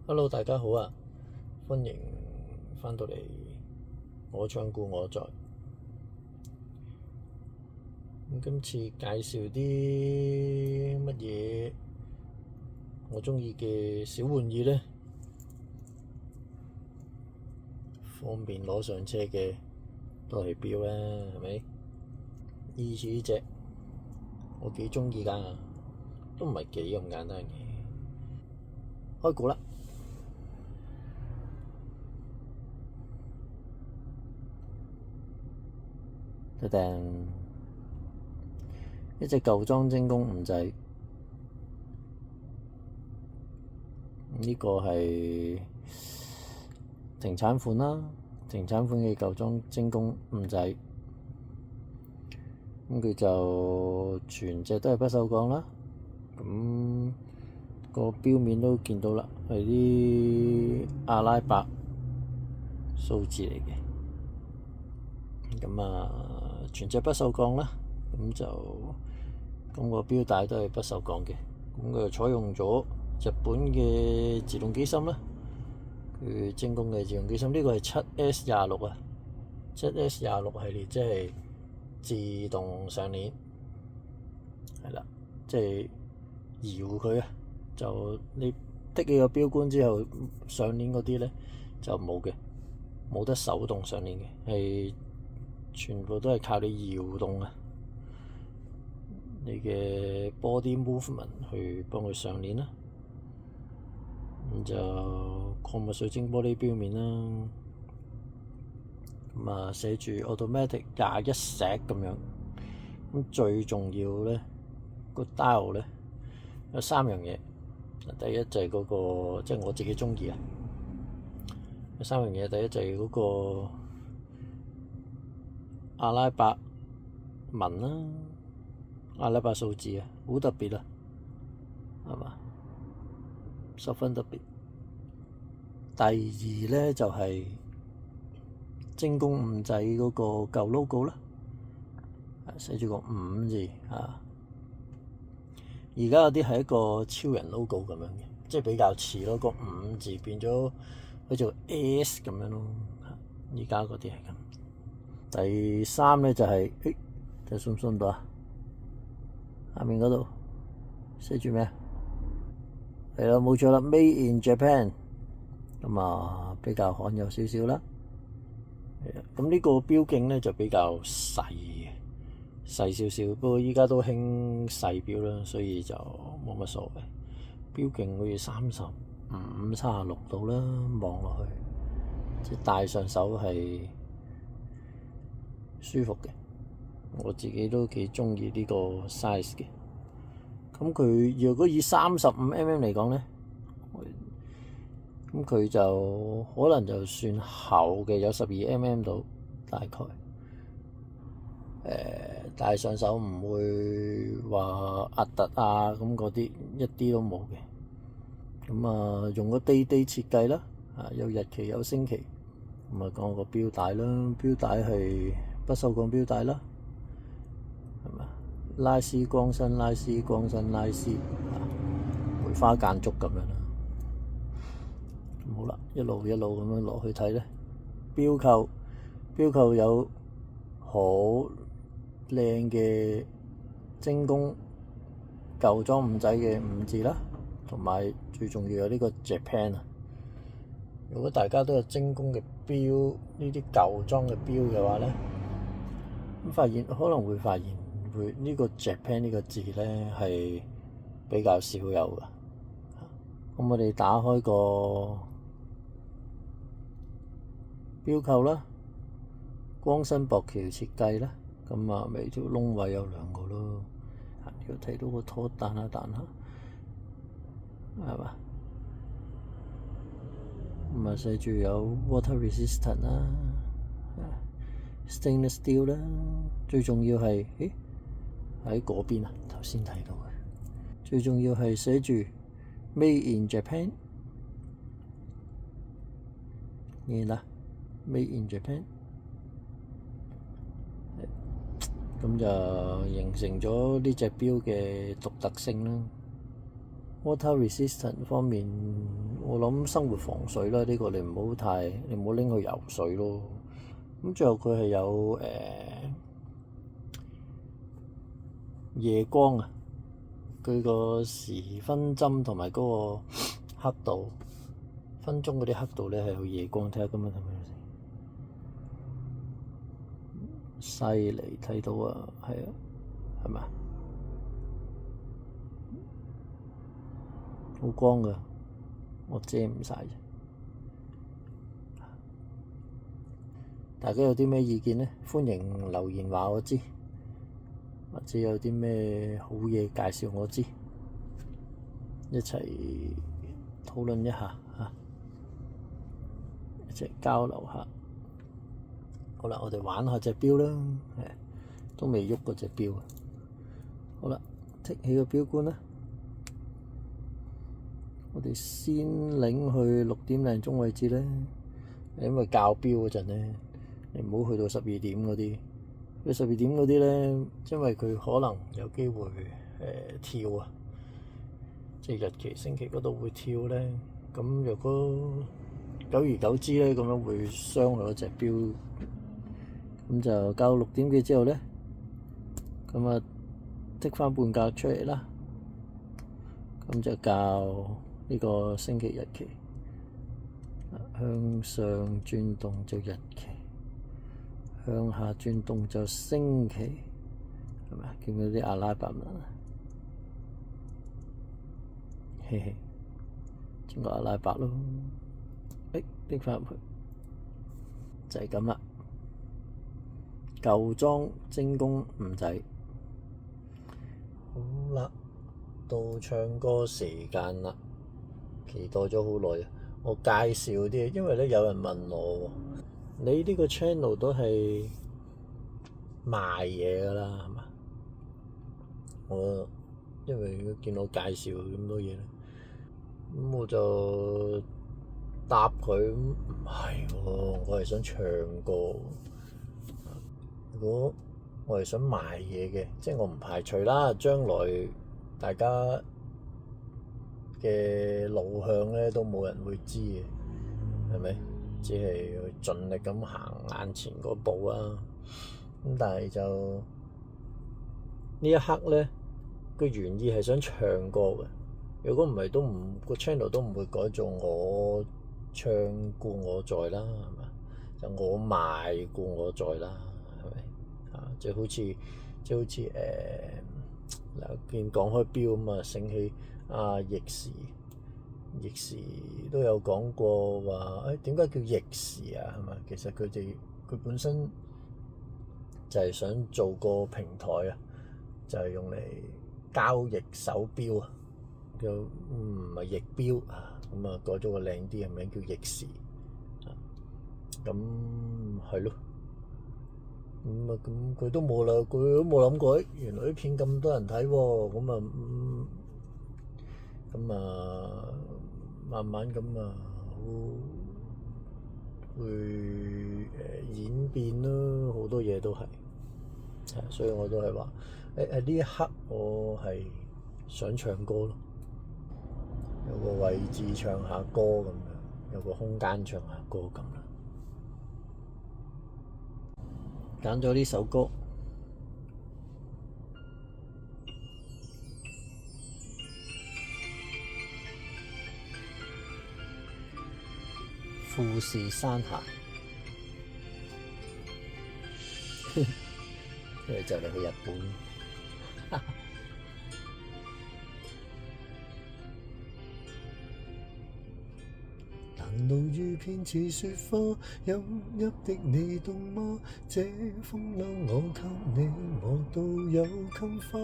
Hello，大家好啊！歡迎返到嚟我唱故我在。今次介紹啲乜嘢我鍾意嘅小玩意呢？方便攞上車嘅都係錶啦，係咪？依次呢隻我幾鍾意㗎，都唔係幾咁簡單嘅。開估啦！一隻舊裝精工五仔，呢個係停產款啦，停產款嘅舊裝精工五仔，咁佢就全隻都係不鏽鋼啦，咁個錶面都見到啦，係啲阿拉伯數字嚟嘅，咁全隻不鏽鋼啦，咁個錶帶都係不鏽鋼嘅，咁佢就採用咗日本嘅自動機芯啦，佢精工嘅自動機芯，呢個係 7S26啊，7S26系列即係自動上鏈，係啦，即係搖佢啊，就你剔起個錶冠之後上鏈嗰啲咧就冇嘅，冇得手動上鏈嘅，係全部都係靠你搖動啊，你嘅 body movement 去幫佢上鏈啦。咁就礦物水晶玻璃錶面啦，咁寫住 automatic 21石咁樣。咁最重要咧，個 dial 咧有三樣嘢。第一就係嗰個，即係我自己鍾意啊。有三樣嘢，第一就係嗰個阿拉伯文啦，阿拉伯數字啊，好特別啊，係嘛？十分特別。第二咧就係精工五仔嗰個舊 logo 啦，寫住個五字啊。而家有啲係一個超人 logo 咁樣嘅，即係比較似咯，個五字變咗好似 S 咁樣咯。而家嗰啲係咁。第三咧就係睇信唔信到啊？下面嗰度寫住咩啊？係啦，冇錯啦 ，Made in Japan， 咁比較罕有少少啦。咁呢個錶徑咧就比較細嘅，細少少。不過依家都興細錶啦，所以就冇乜所謂。錶徑好似35、36度啦，望落去即係戴上手係舒服嘅。我自己都幾鍾意呢個 size 嘅。咁佢如果以35mm 嚟講咧，咁佢就可能就算厚嘅，有12mm 到大概。戴上手唔會話壓突啊，咁嗰啲一啲都冇嘅。咁用個 day 設計啦，有日期有星期。咁講個錶帶啦，錶帶係不鏽鋼錶帶啦，係嘛？拉絲光身，拉絲光身，拉絲梅花間竹咁樣啦。好啦，一路咁樣落去睇咧，錶扣有好靚嘅精工舊裝五仔嘅五字啦，同埋最重要有呢個 Japan 啊。如果大家都有精工嘅錶，呢啲舊裝嘅錶嘅話咧，咁可能會發現呢個 Japan 呢個字咧係比較少有㗎。咁我哋打開個錶扣啦，光身薄橋設計啦，咁每條窿位有兩個咯。要睇到個拖彈下，係嘛？咁寫住有 water resistant 啦，stainless steel 啦，最重要係喺嗰邊啊，頭先睇到嘅。最重要係寫住 Made in Japan， 啦 Made in Japan， 咁就形成咗呢隻錶嘅獨特性啦。water resistant 方面，我諗生活防水啦，呢個你唔好拎去游水咯。咁最後佢係有夜光啊，佢個時分針同埋嗰個刻度，分鐘嗰啲刻度咧係有夜光，睇下今日睇唔睇到先？犀利，睇到啊，係啊，係咪啊？好光㗎，我遮唔晒啫。大家有啲咩意見呢？歡迎留言話我知，或者有啲咩好嘢介紹我知，一齊討論一下嚇，一齊交流下。好啦，我哋玩下隻錶啦，都未喐過隻錶。好啦，剔起個錶冠啦。我哋先擰去6點零鐘位置咧，因為校錶嗰陣咧，你唔好去到12點嗰啲。去12點嗰啲咧，因為佢可能有機會跳啊，即係日期、星期嗰度會跳咧。咁若果久而久之咧，咁樣會傷害咗隻錶。咁就校6點幾之後咧，咁啊剔翻半格出嚟啦。咁就校呢個星期日期，向上轉動就日期，向下轉動就星期，係咪？見到啲阿拉伯文啊？嘿嘿，整個阿拉伯咯，拎翻入去，就係咁啦。舊裝精工五仔，好啦，到唱歌時間啦，期待咗好耐啊！我介紹啲，因為咧有人問我，你呢個 channel 都係賣嘢㗎啦，係嘛？我因為見我介紹咁多嘢咧，咁我就答佢，唔係喎，我係想唱歌。如果我係想賣嘢嘅，即係我唔排除啦，將來大家嘅路向咧都冇人會知嘅，係咪？只係去盡力咁行眼前嗰步啊！咁但係就呢一刻咧，個原意係想唱歌嘅。如果唔係都唔個 channel 都唔會改做我唱故我在啦，係嘛？就我賣故我在啦。即係好似嗱，見講開錶咁啊，醒起逆時都有講過話，點解叫逆時啊？係嘛？其實佢本身就係想做個平台啊，就係用嚟交易手錶啊，叫唔係逆錶啊，咁啊改咗個靚啲嘅名叫逆時啊，咁係咯。咁佢都冇諗過，原來啲片咁多人睇喎，咁啊，慢慢咁啊，會演變咯，好多嘢都係，所以我都係話，呢一刻我係想唱歌咯，有個位置唱下歌咁樣，有個空間唱下歌咁啦。揀咗呢首歌，富士山下，跟住就嚟去日本。難道遇遍似雪花，陰鬱的你凍嗎？這風冷我給你，我都有襟花，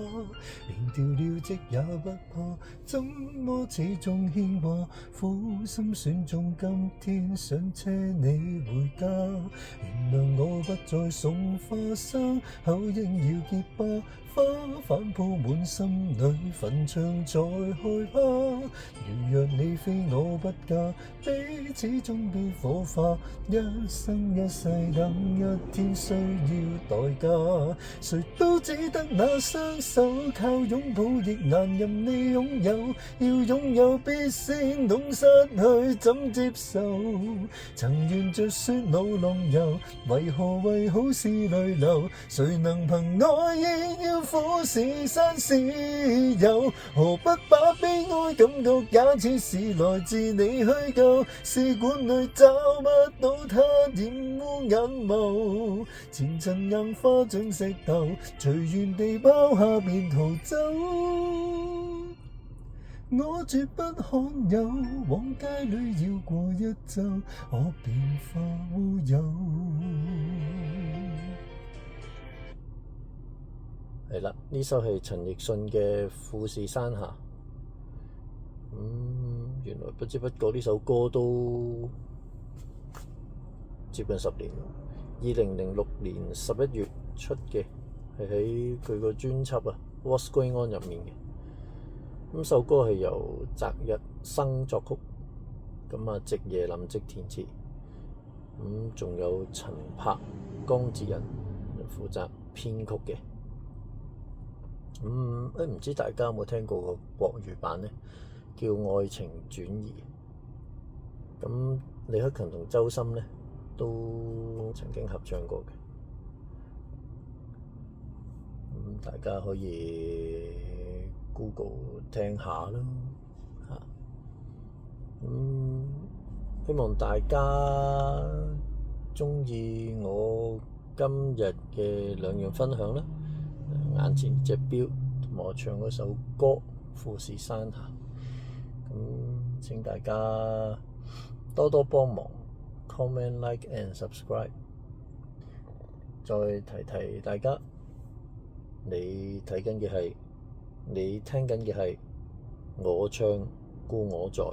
連掉了職也不怕，怎麼始終牽掛？苦心選中今天想車你回家，原諒我不再送花生，口應要結巴。花反鋪滿心裏，墳場在害怕。如若你非我不嫁，彼此終必火花。一生一世等一天需要代價，誰都只得那雙手，靠擁抱亦難任你擁有。要擁有必先懂失去怎接受，曾沿着雪路浪遊，為何為好事淚流？誰能憑愛意要富士山私有？何不把悲哀感覺假設是來自你虛構？試管裏找不到他染污眼眸，前塵硬化像石頭，隨緣地拋下便逃走。我絕不罕有，往街裏繞過一周，我便化烏有。係啦，呢首係陳奕迅嘅《富士山下》。原來不知不覺呢首歌都接近10年啦。2006年11月出嘅，係喺佢個專輯啊《What's Going On》入面嘅。咁首歌係由澤日生作曲，咁啊夕夜林夕填詞，咁仲有陳柏、江志仁負責編曲嘅。唔知大家有冇聽過個國語版呢？叫《愛情轉移》。咁李克勤同周深呢都曾經合唱過嘅。大家可以Google 聽下啦，希望大家鍾意我今日嘅2樣分享啦。眼前隻錶同埋我唱嗰首歌《富士山下》，請大家多多幫忙 comment、like and subscribe。再提提大家，你睇緊嘅係，你聽緊嘅係我唱故我在。